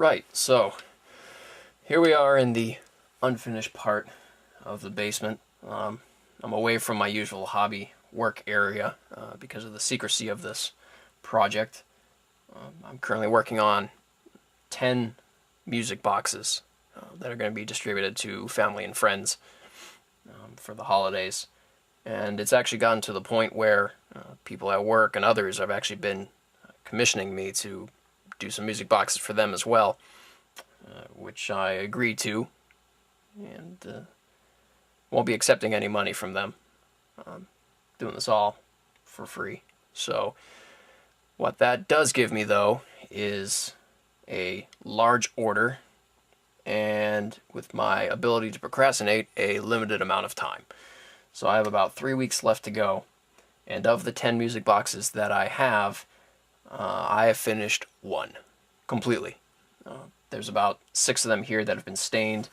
Right, so here we are in the unfinished part of the basement. I'm away from my usual hobby work area because of the secrecy of this project. I'm currently working on 10 music boxes that are going to be distributed to family and friends for the holidays. And it's actually gotten to the point where people at work and others have actually been commissioning me to do some music boxes for them as well, which I agreed to, and won't be accepting any money from them. Doing this all for free. So what that does give me, though, is a large order, and with my ability to procrastinate, a limited amount of time. So I have about 3 weeks left to go, and of the 10 music boxes that I have finished one completely. There's about 6 of them here that have been stained,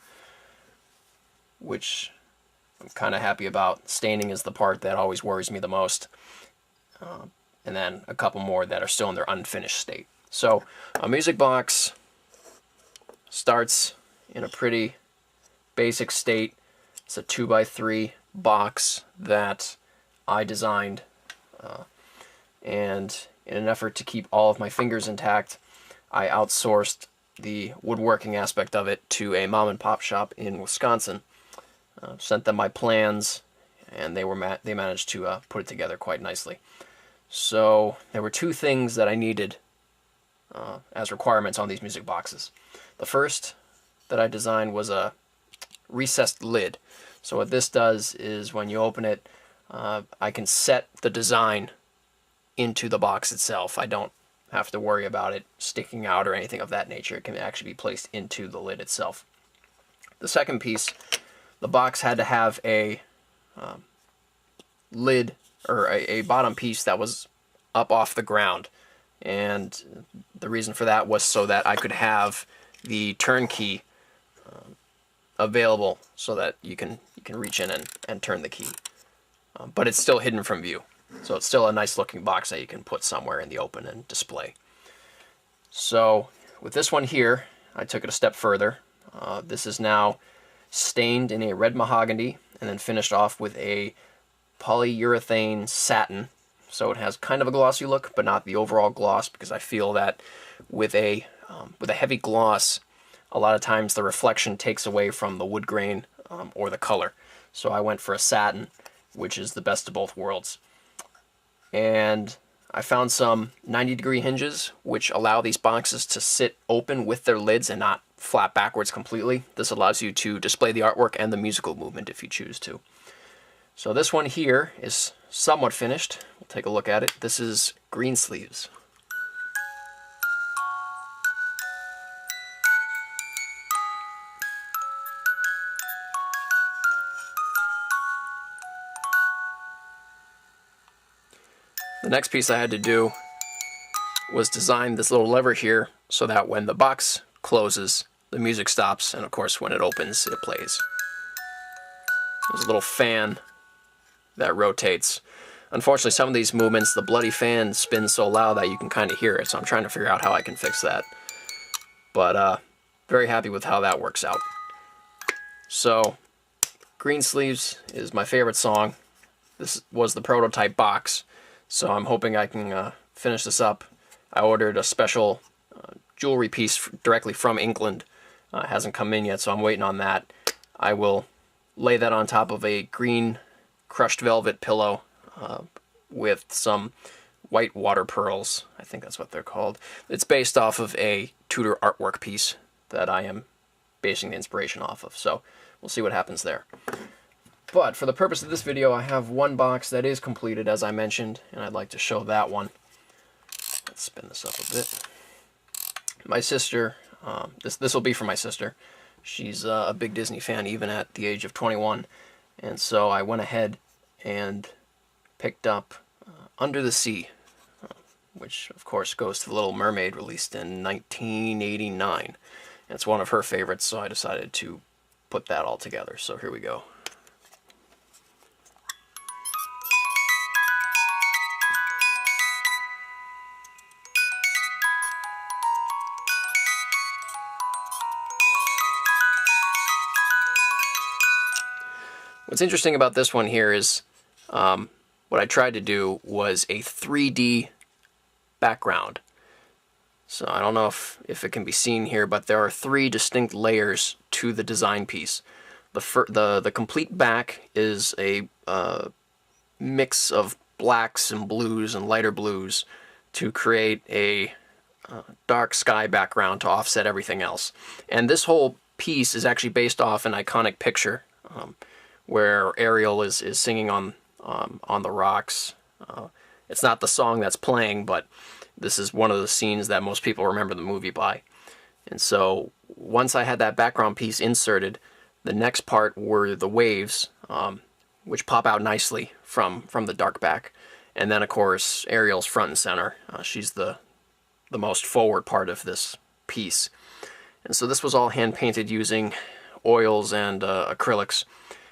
which I'm kind of happy about. Staining is the part that always worries me the most. And then a couple more that are still in their unfinished state. So a music box starts in a pretty basic state. It's a 2x3 box that I designed, and in an effort to keep all of my fingers intact, I outsourced the woodworking aspect of it to a mom and pop shop in Wisconsin. Sent them my plans, and they managed to put it together quite nicely. So there were 2 things that I needed as requirements on these music boxes. The first that I designed was a recessed lid. So what this does is when you open it, I can set the design into the box itself. I don't have to worry about it sticking out or anything of that nature. It can actually be placed into the lid itself. The second piece, the box had to have a lid, or a bottom piece that was up off the ground. And the reason for that was so that I could have the turn key available so that you can reach in and turn the key. But it's still hidden from view. So it's still a nice looking box that you can put somewhere in the open and display. So with this one here, I took it a step further. This is now stained in a red mahogany and then finished off with a polyurethane satin. So it has kind of a glossy look, but not the overall gloss, because I feel that with a heavy gloss, a lot of times the reflection takes away from the wood grain or the color. So I went for a satin, which is the best of both worlds. And I found some 90-degree hinges, which allow these boxes to sit open with their lids and not flap backwards completely. This allows you to display the artwork and the musical movement if you choose to. So this one here is somewhat finished. We'll take a look at it. This is Greensleeves. The next piece I had to do was design this little lever here so that when the box closes, the music stops, and of course when it opens, it plays. There's a little fan that rotates. Unfortunately, some of these movements, the bloody fan spins so loud that you can kind of hear it, so I'm trying to figure out how I can fix that. But very happy with how that works out. So, Greensleeves is my favorite song. This was the prototype box, so I'm hoping I can finish this up. I ordered a special jewelry piece directly from England. It hasn't come in yet, so I'm waiting on that. I will lay that on top of a green crushed velvet pillow with some white water pearls. I think that's what they're called. It's based off of a Tudor artwork piece that I am basing the inspiration off of, so we'll see what happens there. But for the purpose of this video, I have one box that is completed, as I mentioned, and I'd like to show that one. Let's spin this up a bit. My sister, this will be for my sister. She's a big Disney fan, even at the age of 21, and so I went ahead and picked up Under the Sea, which of course goes to The Little Mermaid, released in 1989. And it's one of her favorites, so I decided to put that all together. So here we go. What's interesting about this one here is what I tried to do was a 3D background. So I don't know if it can be seen here, but there are 3 distinct layers to the design piece. The complete back is a mix of blacks and blues and lighter blues to create a dark sky background to offset everything else. And this whole piece is actually based off an iconic picture where Ariel is singing on the rocks. It's not the song that's playing, but this is one of the scenes that most people remember the movie by. And so once I had that background piece inserted, the next part were the waves, which pop out nicely from the dark back. And then, of course, Ariel's front and center. She's the most forward part of this piece. And so this was all hand-painted using oils and acrylics.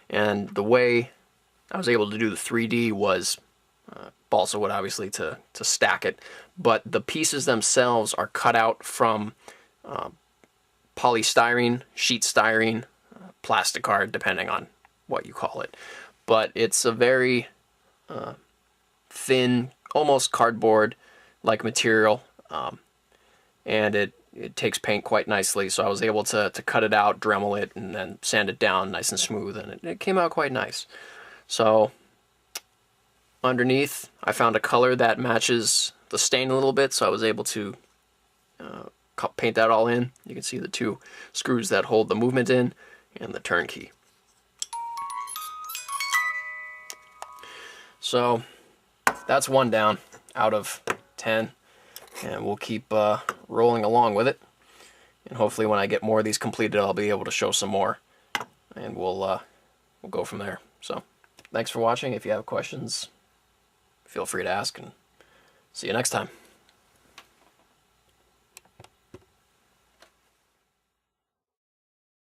And the way I was able to do the 3D was balsa wood, obviously, to stack it. But the pieces themselves are cut out from polystyrene, sheet styrene, plastic card, depending on what you call it. But it's a very thin, almost cardboard-like material, and it takes paint quite nicely. So I was able to cut it out, Dremel it, and then sand it down nice and smooth, and it came out quite nice. So underneath, I found a color that matches the stain a little bit, so I was able to paint that all in. You can see the 2 screws that hold the movement in, and the turn key. So that's 1 down out of 10, and we'll keep rolling along with it. And hopefully when I get more of these completed, I'll be able to show some more, and we'll go from there. So thanks for watching. If you have questions, feel free to ask, and see you next time.